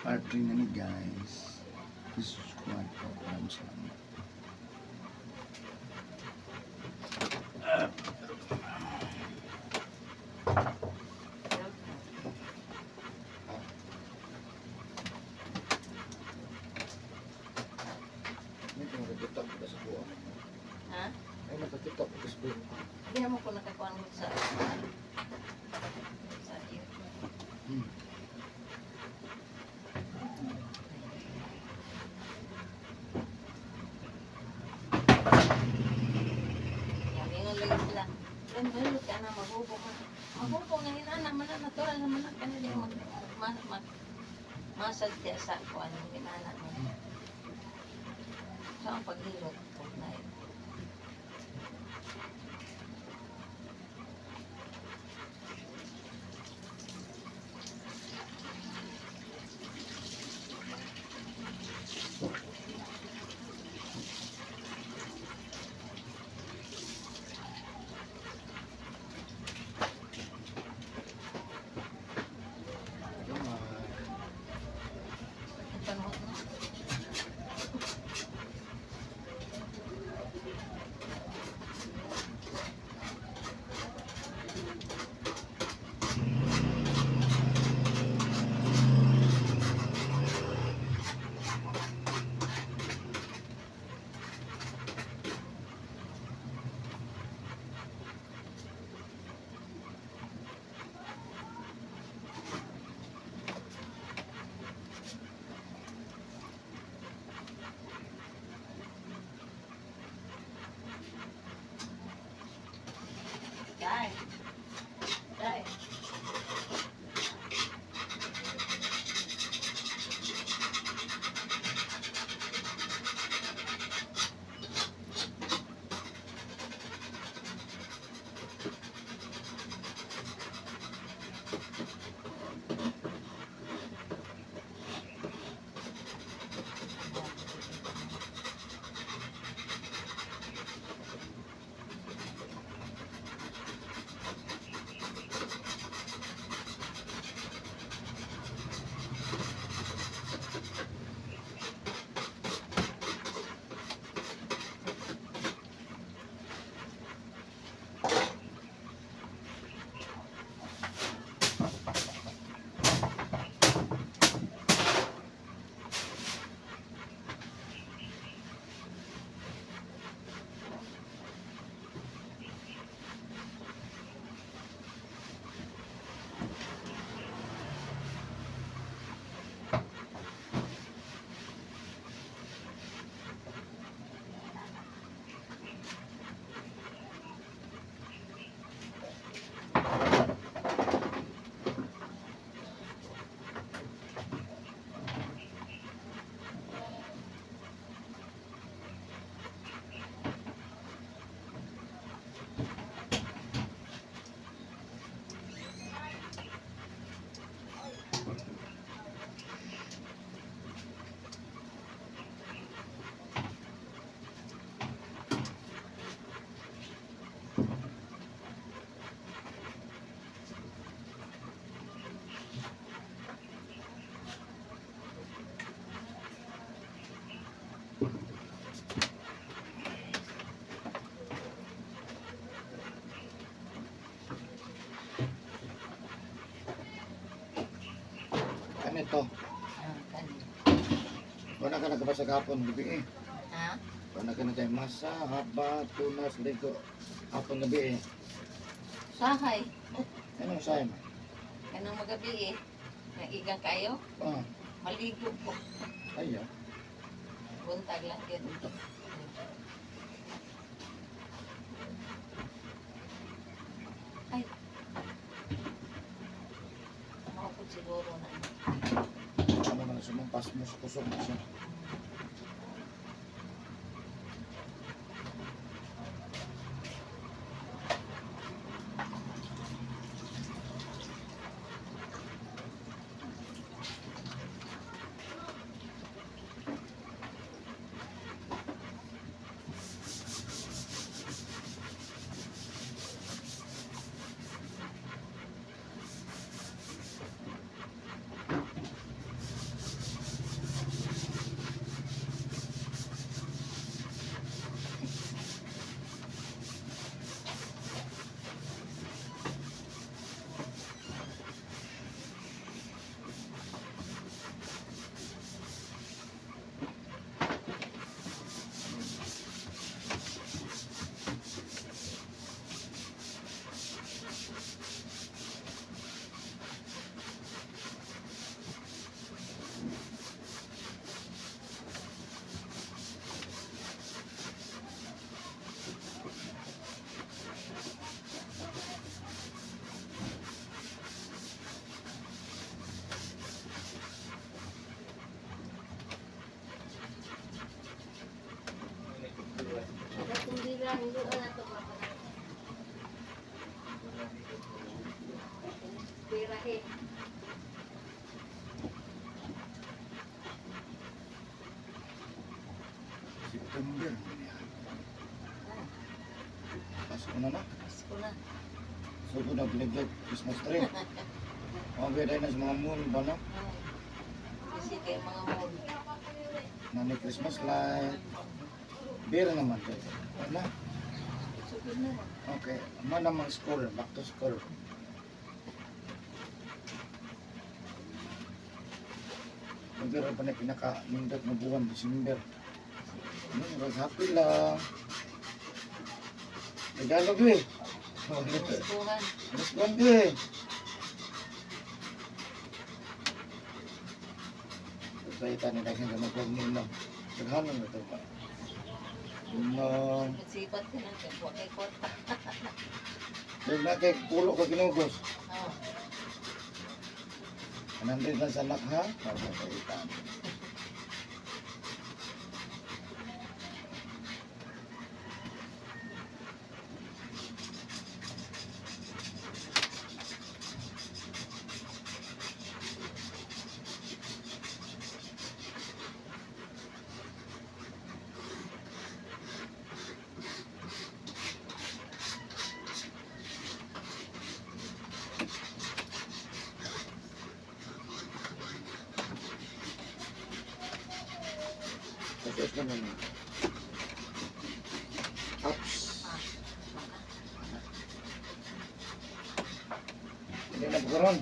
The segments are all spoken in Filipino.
Part 3 na ni guys. This squad po. Maraming salamat. May nagtitok ko sa buwan. Ha? May nagtitok ko sa buwan. Hindi naman ko nakakuha mo sa YouTube. Yabi nga lagi sila. Yan, balot ka na, maghubog na. Maghubog na yun, naman na, natural naman na. Kaya di masadya sa kung anong ginana mo. So, ang paghilot, huwag na yun. Panahon na. Dai. Dai. Ano ito? Kani. Wala ka nagkabasa kahapon, gabi eh. Ha? Wala ka na tayo masa, haba, tunas, ligo. Hapon gabi eh. Sahay. Ano sa'yo? Kanang magabi eh. Naigang kayo. Ah, Maligo po. ayaw. Buntag lang yun. Ay. Makapot siguro na. Ano na sumampas mo sa kusog na siya. hindi ko na ito pirahe. September. Pasko na na. Pasko na. So, ito na binigay Christmas tree. Mga tayo na sa mga moon ba na? Kasi kayo mga mall. Nanay Christmas light. Beer naman tayo. Ano? Sugod na. Okay. Ama namang school. Back to school. Pero pa na pinaka-nindot na buwan, December. Happy lang. Tagalog eh. Gustuhan. Respond eh. Saya tanya lagi sama kamu lang. Sederhana na ito pa. Sipat ko na kaya kay kota. Huwag na kay pulo ka ginugos. Oo. 100 lang sa anak ha? Pagkakaitan. Tapos naman. Ups. Hindi na pagkaroon.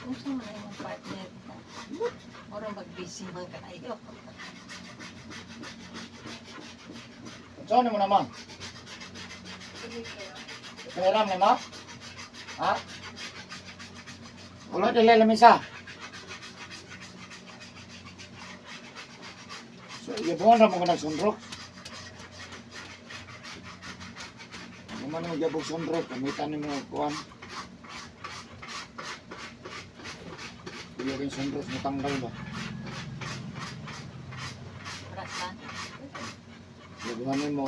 Kung saan man yung partner ko. Orang mag-busy man kayo. Saan mo naman? Kairam na mo? Ha? Wala din lamisa. So, iyabuhan na mo ka nagsundrok. Naman yung iyabog sundrok, kamitan mo kuhan. Iya rin sundrok, matanggal ba? Rasa. Iyabuhan mo.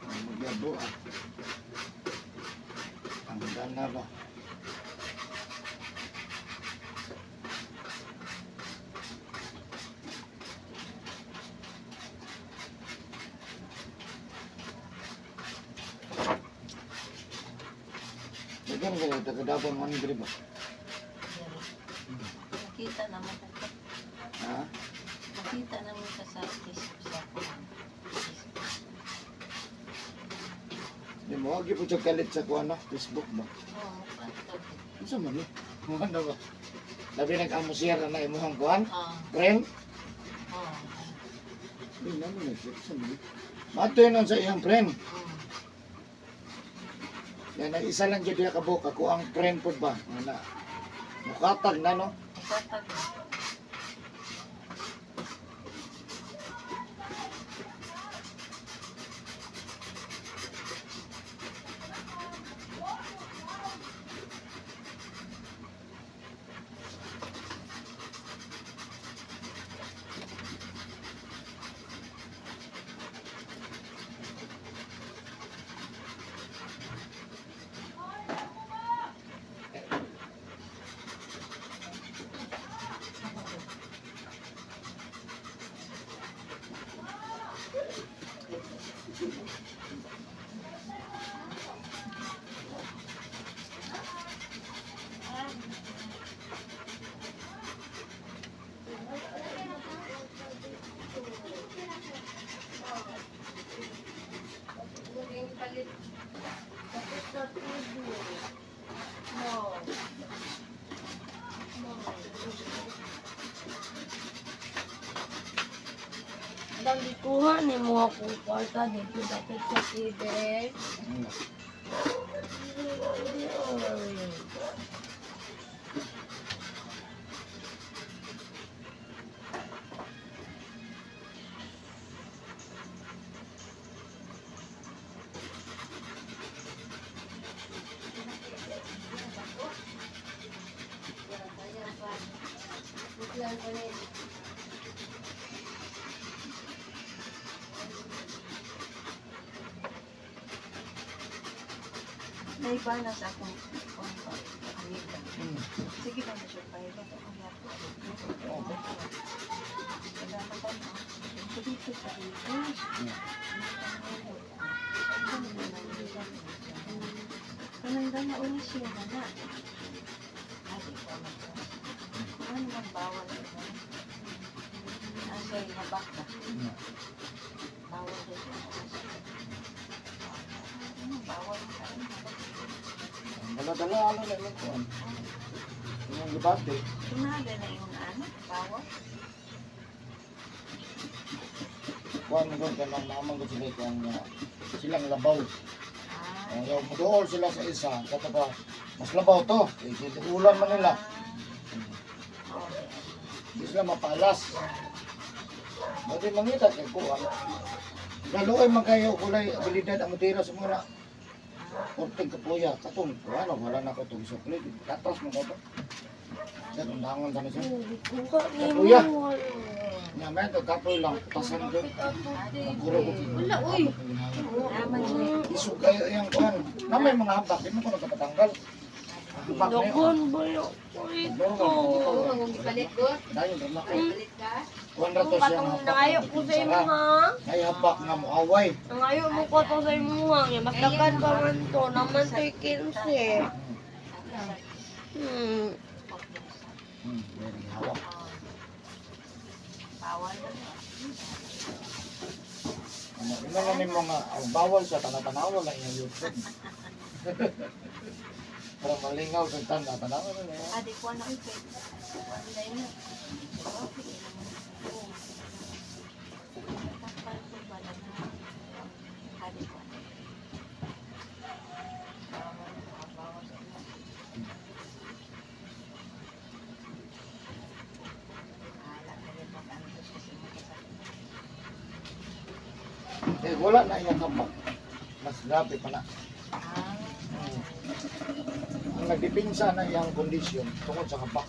Magyabo ah. Tanggal na ba? Dagan ka na tagadabang man diri ba? Nakita naman ito. Ha? Nakita naman ito sa Facebook sa Di mo agi po siya kalit sa kuha na Facebook ba? Oo, pato. Ano man ni? Ano ba? Labi nag-amo siya na imuhang kuhan? Oo. Friend? Oo. Hindi naman nag-sexan mo. Matoy nun sa iyang friend. Yan, isa lang dyan diya kabuk. Ako ang friend po ba? Wala. Mukatag na no? Patag. Sakit sa TV. No. No. Dali kuha ni mo ako kwarta dito dapat sa TV. May bana sa akong amiga. Sige ba mo siya pa ito? Salamat pa mo. Ito dito sa dito. Kanang na ulit siya na. Ano man bawal ito? Asa yung nabaka. Bawal ito. Bawal ito. Dala-dala ano na lang kuan. Yung debate. Tumaga na yung ano, bawal. Kuan mo doon kanang naman ko sila kuan nga silang labaw. Yung mudool sila sa isa, kata ba, mas labaw to. Ulan man nila. Hindi sila mapalas. Hindi mangita kay kuan. Laluoy man kayo kulay abilidad ang mutira sa mura. Porting kapuya, katong ano, wala na ko itong sukli. Katas mo ko ba? Yan, undangan kami siya. Kapuya. Ngayon, ito kapoy lang. Tasan ko. Magkuro ko. Wala, uy. Isog kayo yung kuhan. Na may mga habak, di mo ko nagkapatanggal. Habak na yun. Dogon ba yung Dogon, Oo, kung ipalit ko. dahil ba na ko. Palit ka. Kuhan ra to siya ng habak. nangayo ko sa imo ha? May habak nga muaway. Nangayo mo ko to sa imo ha? Mas takan pa man to. Naman to'y 15. Very hawak. Bawal na. Ano nga ni mga bawal sa tanatanawa lang yung YouTube. Para malingaw sa tanatanawa na yan. Adik ko na ito. Wala na. Eh, wala na yung habak. Mas grabe pa na. Ang nagdipinsa na iyang kondisyon tungkol sa habak.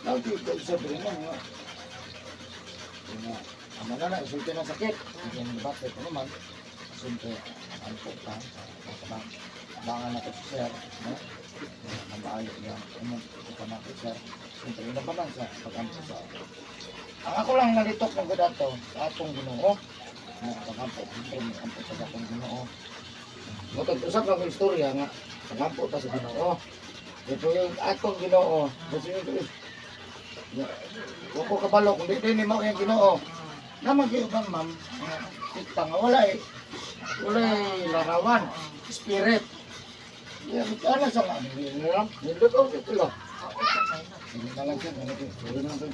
Lagi ko isa rin nga. Ang mga na, isulti ng sakit. Hindi mo debate ito naman. Isulti, ang puta, abangan natin si Sir. Ang maayo niya. Ito natin Sir. Isulti na ba lang sa pag-ampo sa ang ako lang nalitok ng gadato sa atong Ginoo. Pag-ampo, pag-ampo sa atong Ginoo. Matag-usap lang ang istorya nga. Pag-ampo ta sa Ginoo. Ito yung atong Ginoo. Kasi yung ko kabalo kung di ni mo yung Ginoo. Naman kayo bang ma'am, kita nga wala larawan, spirit. Yan, ano sa mga nilang, nilot ako ito lang. Hindi na lang siya, sorry na ito.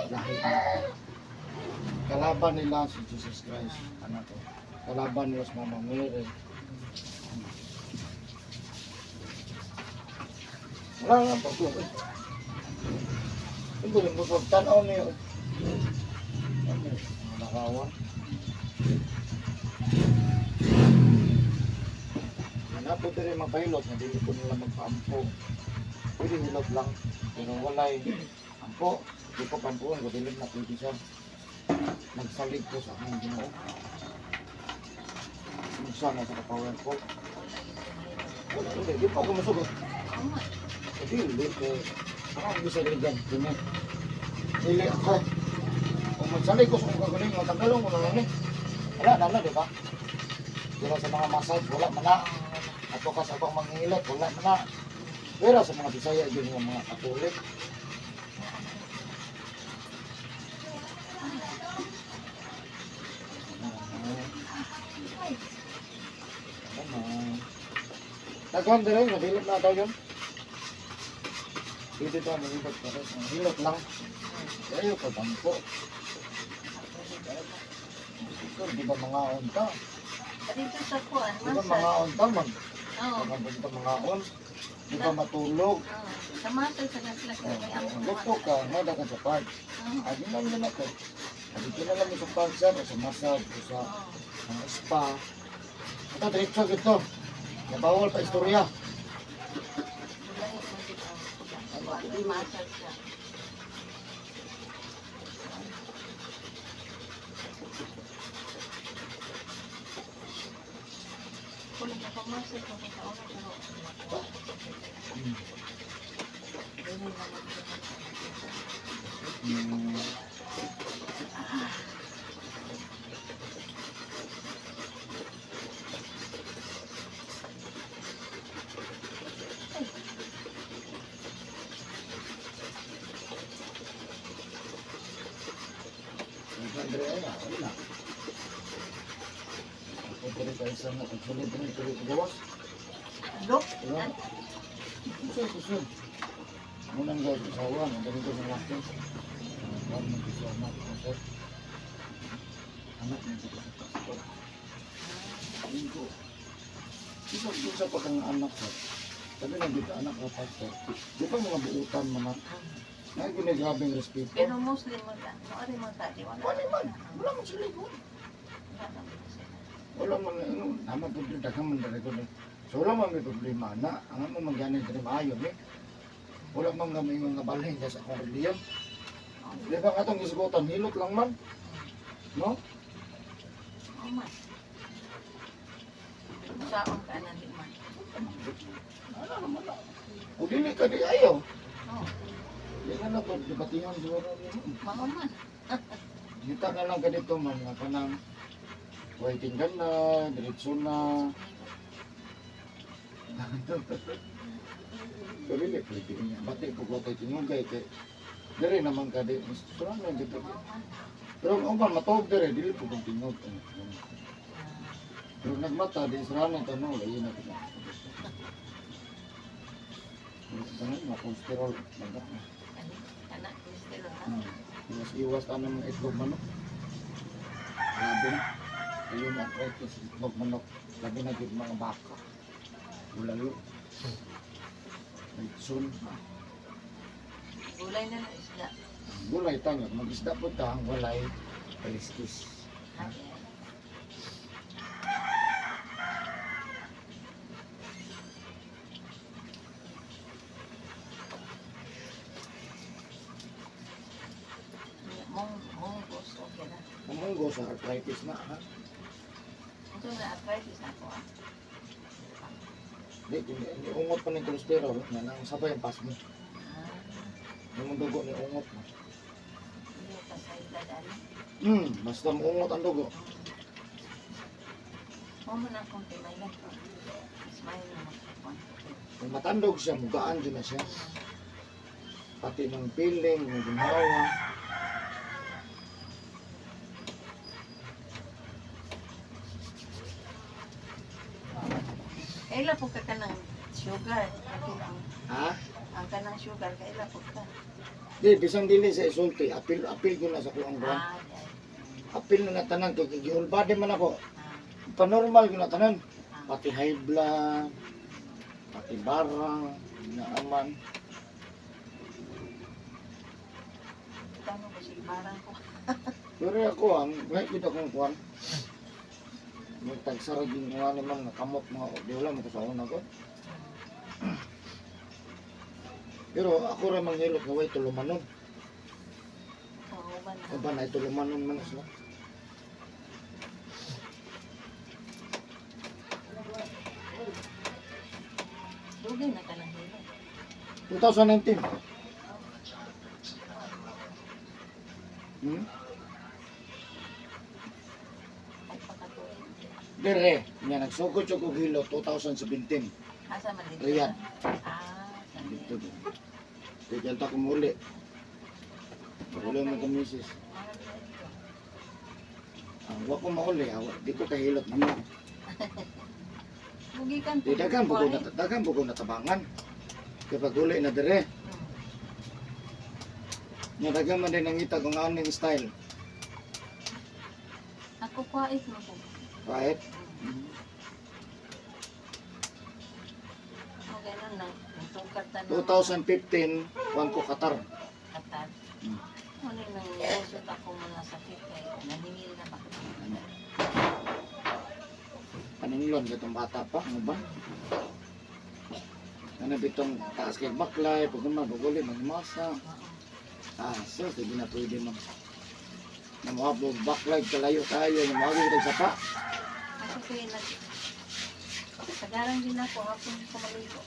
Dahil kalaban nila si Jesus Christ, anak ko. Kalaban nila sa Mama Mary. Wala nga pa po. Ito yung busog, tanaw niyo. Nakawan. Napunta rin magpahilot, hindi po nila magpaampo. Pwede hilot lang, pero walay ampo. Di ko pampuan, kudilig na pwede siya. Nagsalig ko sa aking Ginoo. Minsan na sa kapawan ko. Hindi pa ako masugot. Hindi, ako bisa rin dyan. Dili ako. Kung magsalig ko sa mga galing, matanggalong mo na lang eh. Wala, di ba? Pero sa mga massage, wala man na. At bukas abang manghilot, wala man na. Pero sa mga Bisaya din yung mga Katolik. Nagkon din rin, nahilot na daw yun. Dito ito, nahilot na rin. Nahilot lang. Kaya ko tampo. Di ba mga onta? Dito sa kuan, Di ba masal. mga onta? Oo. Magpunta mga on. Di ba matulog? Sa masal sa nasla kaya may ang Luto ka, mada ka sa park. Adi lang yun ako. Adi na lang sa park sir, sa massage, o sa mga spa. Ito, diretso gito. Nabawal pa istorya. Masal siya. Kulit na pamasal ko sa una pero dili naman siya. Hmm. Andre ay wala. Ako pero kayo sa mga pagsulit rin ito gawas. Look, Wala. Kusog. Munang gawin sa uwan, ang ganito sa laki. Huwag mo sa anak ko, sir. Anak mo sa pastor. Linggo. Isa pa kang anak, sir. Sabi na dito, anak ko, pastor. Di ba mga buutan mo na? May ginagabing respeto. pero Muslim mo ta. Maari mo ta, di wala. Wala man. Wala man sila ko. Wala naman sila. Wala man. Naman po dito, dagang man dali ko. So wala man may problema na. Ang mo magyanay dito maayo, eh. Wala man nga may mga balhin sa akong reliyon. Di ba nga itong isugutan, hilot lang man. No? Oh man. Saon ka na di man. Ano naman na. Kung dili ka di ayaw. Oh, Di ka na ito, debatihan siguro niyo. mga man. Kita na lang ganito man, nga ka nang waiting ka na, diretso na. Pero dili, pwede niya. Bati po ko tayo tinugay kay dire naman ka di. Surang lang dito. Pero kung ba matawag dire, dili po kong tingog. Pero nagmata, di surang lang tanong, layo na kita. Tanong, makonsterol. Magak na. Anak, estilo na. Iwas ka ng itlog manok. Labi na. Ayun ang arthritis, itlog manok. Labi na yung mga baka. Bulalo. Sun. Gulay na na isda. Gulay tanyo. Mag-isda po ta, ang walay. Paliskis. Ay, mong gusto okay na. Umunggo sa arthritis na. Ha? Ito na arthritis na ko ah. Hindi ungot pa ng cholesterol. Yan ang sabay ang pasmo. Yung dugo ni ungot na. Hindi ka sa edad ano. Basta maungot ang dugo. Mo man akong timaylan ko. Smile na magkakon. Kung matandog siya, mugaan din na siya. Pati ng feeling, ng ginhawa. Kaila po ka ng sugar. Ha? Ang kanang sugar, kaila po ka. Di, bisang dili sa isulti. Apil ko na sa kuang buwan. Apil na natanan to. Gihulbade man ako. Panormal ko na tanan. Pati high blood. Pati barang. Naaman. Tama ba si barang ko? Pero ako, ang kahit kita kong kuwan. May tagsarag yung nga naman nga kamot mga di wala mo sa una ko. Pero ako rin manghilot nga way tulumanon. Kauban na. O ba na tulumanon man sila. Dugay na ka ng hilo. 2019. Pagpakatuloy. Dire, niya nagsugod siya kong hilo 2017. Asa man dito? Riyadh. Dito. Dito. Tigil ta kumuli. Uli mo ito, misis. Huwag ko mauli, di ko kahilot na mo. Bugikan Di dagan po ko natabangan. Kapag uli na dire. Nadagan man din ang ita kung aning style. Ako kwait mo ko. Right? O ganun lang. Tungkat na 2015, kuwan ko Qatar. katat. Hmm. Ano nang usot ako mga sakit kay naningil na ba? Paninglon ka itong bata pa, ano ba? Ano bitong taas kay baklay, pag naman, pag-uli, magmasa. So, sige na pwede mo. Namuhabog baklay, kalayo tayo, namuhabog tayo sapa. Ako kaya Tagarang din ako, hapon ko maligo.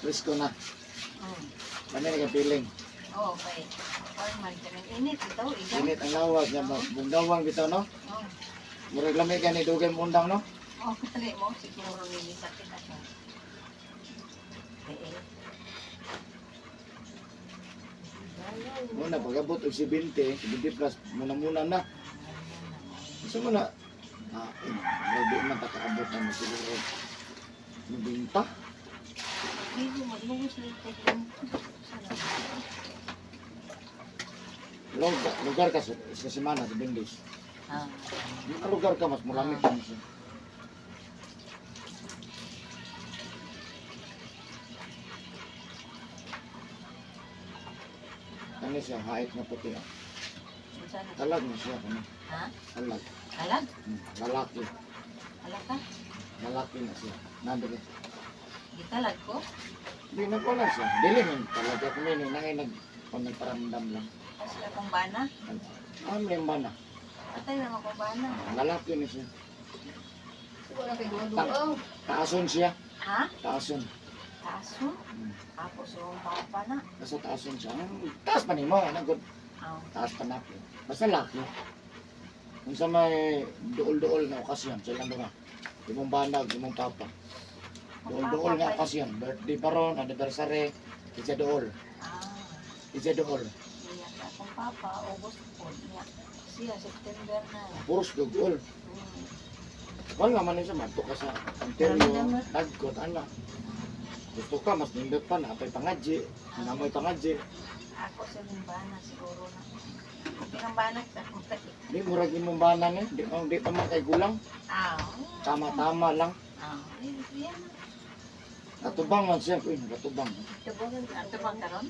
Risko na. Hmm. Kami nagkapiling. Oo, okay. Formal ka ng init. Ito, ikaw. Init ang lawag, bundawang bito, no? Oo. Murag lamig ka ni Dugay Mundang, no? Oo, kali mo. Siguro nilisakit ako. Muna, pag-abot og 70 plus, muna na. Gusto mo na, hindi man takaabot na siguro. Mabinta. Hindi mo, maglungos na ito. Lugar ka sa semana, sa Bendis. Ah. Yung lugar ka, mas malamig ka siya. Ano siya, hait na puti. Saan? Talag na siya. Ano? Ha? Talag. Alag? Lalaki. Alag ka? Lalaki na siya. Nandito. Gitalag ko? Hindi na ko lang siya. Dili man talaga kami nagparamdam lang. Kasi akong bana? May mana. Atay naman ko bana. Lalaki na siya. Siguro kay duwa-duwa. Taason siya. Ha? Taason. Taso? Tapos yung papa na. Nasa taason siya. Taas pa ni mo. Nagod. Oh. Taas pa na. Basta laki. Kung sa may duol-duol na okasyon, silang mga. Imong banag, imong papa. Duol-duol nga okasyon. Birthday pa ron, anniversary. Isa duol. Ah. Isa duol. Iya ka akong papa. August po. Iya. Siya, September na. Puros duol. Hmm. Wala naman siya, madto ka sa Ontario, Tagkot, anak. Gusto ka, mas nindot pa na, apay pangadji, namoy pangadji. Ako sa limbana siguro na. Pinambana sa akong tayo. Di, murag imong banan di pa man kay gulang. Ah. Tama-tama lang. Ah. Yan. Katubang man siya, uy, katubang. Ito bang karon?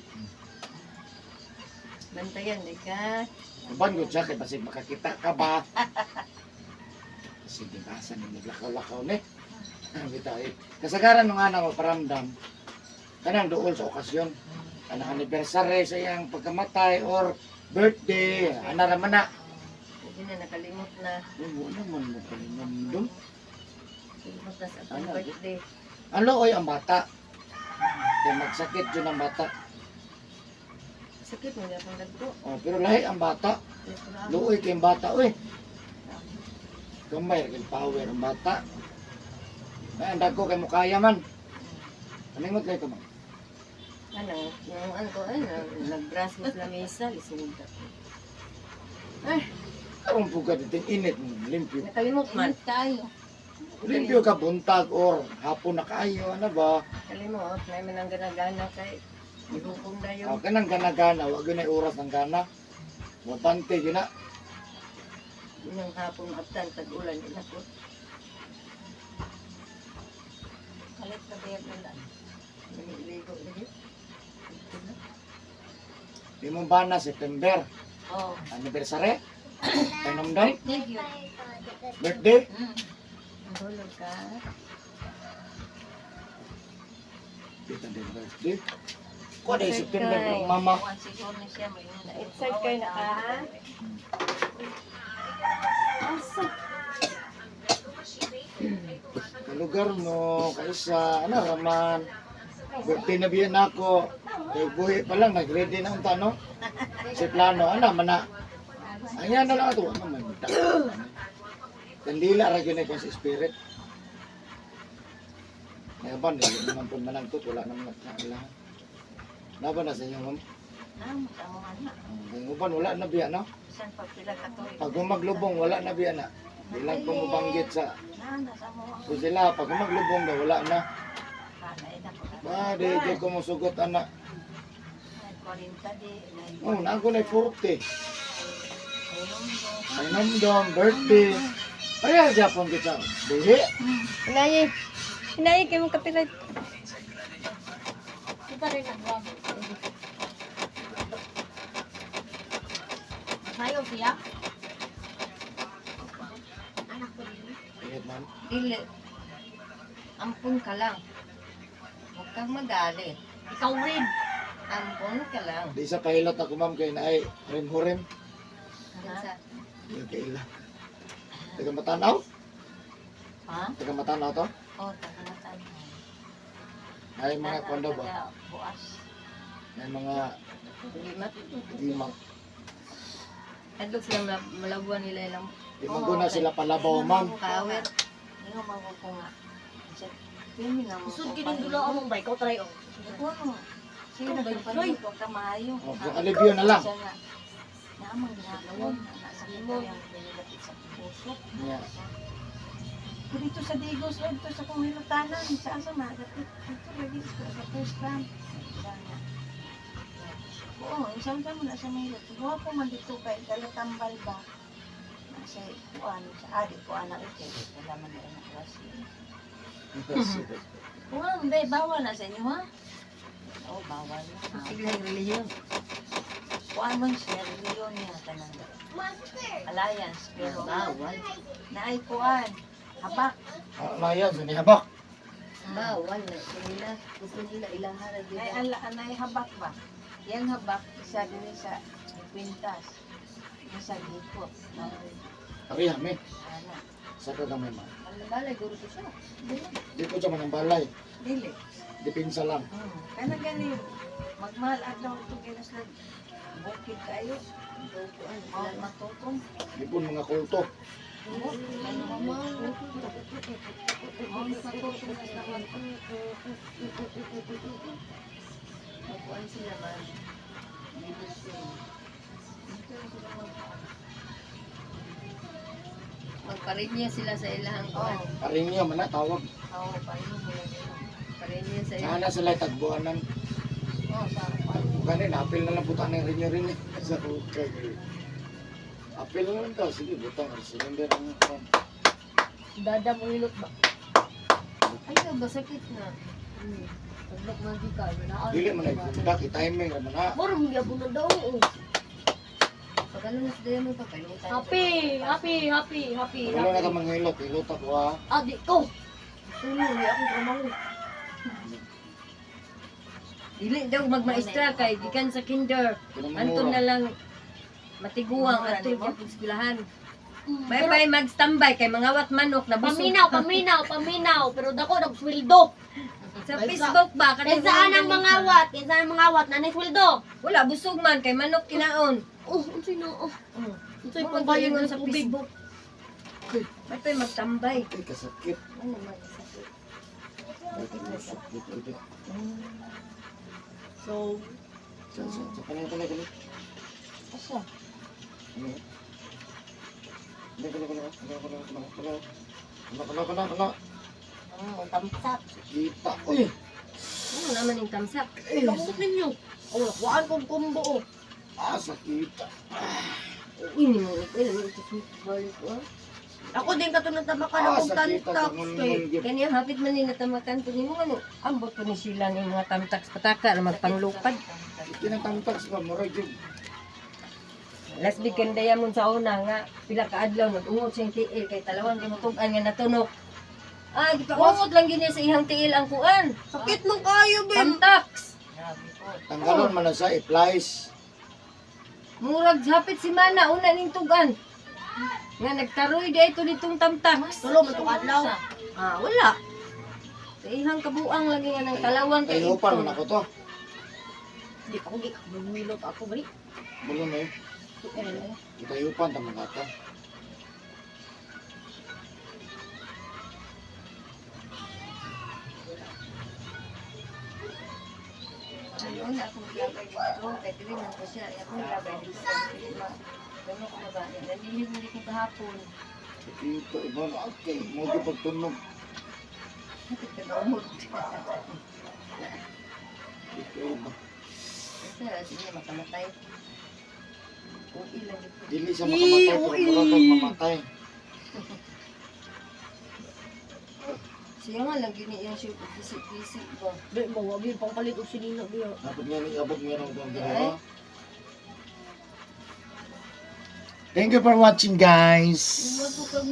Bantayan, di ka. Kaban ko siya, kay basig makakita ka ba? Sige, kasan yung naglakaw-lakaw ni. Kasagaran ng anak ko, paramdam. Kanang dool sa okasyon. Kanang anniversary sa iyang pagkamatay or birthday. Ana raman na. Hindi na nakalimot na. Ano naman mo palinamdum? Kalimot na sa akong birthday. Ano oy ang bata? Kaya magsakit yun ang bata. Sakit mo na akong nagpo. Oh, pero lahi ang bata. Luoy kayong bata, uy. Gamay, kayong power ang bata. Ay, ang dago kay mukaya man. Kalingot kayo ka man. Ano ko, nag-brush mo sa lamesa, lisunod ako. Karong puga dito, init mo, limpyo. Nakalimot man. Tayo. Limpyo ka buntag or hapon na kayo, ano ba? Kalimot, may manang gana-gana kay ihukom na yun. Oh, kanang gana-gana, wag yun ay oras ng gana. Mabante yun na. Yun ang hapong abtan, tag-ulan, ilakot. Kalit na kaya pala. Ligo lagi. Di mo ba na September? Oh. Anniversary? Painamdam? Thank you. Birthday? Mahulog ka. Dito din birthday. Kuha na yung September ng mama. Excited kayo na ka, ha? Asa? Lugar mo, kaisa, ano raman. Birthday na biyan ako. Kaya buhi pa lang, nag-ready na unta, no? Si plano, ano man na. Ayan na lang ito. Ano man, Kandila ra gyud ko sa spirit. Kaya ba, hindi naman po managtot, wala naman nagkailangan. Laban na sa inyo, ma'am. Tamo na. Ang uban, wala na biya, no? Bisan pag pila ka tuig. Pag maglubong, wala na biya na. Ilang po mabanggit sa... Nana sa mo. So sila, pag maglubong na, wala na. Kalay na ko. Di ko musugot, anak. 40 di. Oh, nago na 40. Ayun mo. May namdong, birthday. Kaya, Japon kita. Dihi. Inayi. Inayi kayo mong kapilat. Kita rin ang grab. Sayo siya. Anak ko rin. Ingat, ma'am. Dili. Ampun ka lang. Huwag kang magalit. Ikaw rin. Ampun ka lang. Di isa pahilot ako, ma'am, kay naay rim-hurim. Ha? Yung kaila. Taga Matanaw? Ha? Taga Matanaw to? Oh, takamatan. Ay mga kondo ba? Buas. May mga Limat. dimag. Adlok sila malabuan nila ilang. Dimag na sila palabaw, ma'am. Kawir. Hindi mo ko nga. Pili nga mo. Usod kining dula among bay ko try oh. Ano? Sino nagpapalit ko ka maayo? O, kung alibyo na lang. Namang ginagawa na nasa limo yung pinilapit sa puso. Yeah. Dito sa Digos, dito sa Kumilutanan, sa asa na, dito lagi sa first time. Sana. Oo, isang ka mo na sa Milot. Gawa po man dito kay Galatambal ba? Nasa kuan, sa adik ko anak ito. Wala man na anak kasi. Oo, hindi, bawal na sa inyo ha? Oo, bawal na. Sige, reliyon. Kuan man siya, reliyon niya, tanang alliance, pero bawal. Naay kuan. Habak. Layan, sinihabak. Bawal na. Gusto nila ilaharag dito. Ay, anay habak ba? Yang habak, isa din sa pintas. Isa dito. Ari, hami. Ana. Sa kagamay, ma'am. Ang balay, guro ko siya. Dili. Di ko siya man ang balay. Dili. Dipinsa lang. Kana gani. Magmahal at daw ito kinas na bukid kayo. Mahal matutong. Di po mga kulto. Magkuhan sila man. Magparinya sila sa ilahang kuhan. Aring niyo, man na, tawag. Oo, parinya sila nila. Parinya sa ilahang. Sana sila tagbuanan. Oo, sa Ganin, apil na lang buta ng rinyo rin. Sa hukay. Apil na lang daw. Sige, butang. Silinder ang kuhan. Dada mo hilot ba? ayaw ba sakit na? Taglok man di ka. Dili man nagpunta, i-timing naman ha. Moro mo gyapon na daw. oh. Pagkalo na sa daya mo pa kayo. Happy. Wala na ka manghilot, hilot ako ha. Adi ko. Sulo ni ako trabaho. Dili daw magmaestra kay gikan sa kinder. Anton na lang matiguang ato sa eskwelahan. May magstambay kay mga wat manok na busog. Paminaw. Pero dako nagsweldo. Sa Facebook ba? Kaysa anang mga wat na nagsweldo. Wala, busog man kay manok kinaon. Oh, sino? Oh. Ito'y Mga pagbayan bayan sa sa ubig. Facebook. May pa magtambay. Ay, kasakit. Ano magsakit? Ay, kasakit. So, Sa kanina. Asa? Ano? Kala. Tamsap. Kita. Uy! Ano naman yung tamsap? lamot ninyo. Oh, nakuhaan kong kumbo. Oh. Sakita. Ini mo, ini mo ito balik ko. Ako din katulad na baka na kong tantax kay. Kanya hapit man nila tamakan to nimo ano. Ambot ko ni sila ni mga tamtax pataka na magpanglupad. Kinatangtax pa, mura yun. Last weekend daya mo sa una nga pila ka adlaw nag-ungod siyang tiil kay talawan kay matug-an nga natunok. Ah, gipaungod lang gini sa ihang tiil ang kuan. Sakit man kayo, Ben. Tamtax. Tanggalon man na sa applies. Murag hapit si mana una ning tugan. Nga nagtaroy di ito ditong tamtax. Tulo man itong adlaw. Ah, wala. Sa ihang kabuang lagi nga ng kalawang kay Tayupan man ako to. Di pa ko bumilot ako, bari. Bulon na yun. Tayupan, tama ka to. wala akong maglabay dito. Kaya dili man ko siya. Ako maglabay dito sa Pilipino. Tunog ko ba? Nalilib hindi ko kahapon. Ito, iba na, okay. Mo pagtunog. Nagkagamot. Ito, iba. Kasi sige makamatay. Kung ilang ito. Dili siya makamatay, pero murag mamatay. Siya nga lang gini yung shoot. Kisi-kisi ba? Be, mawagi pang palit og sinina biya. Dapat nga ni abot nga ng doon. Ay. Thank you for watching, guys. Yung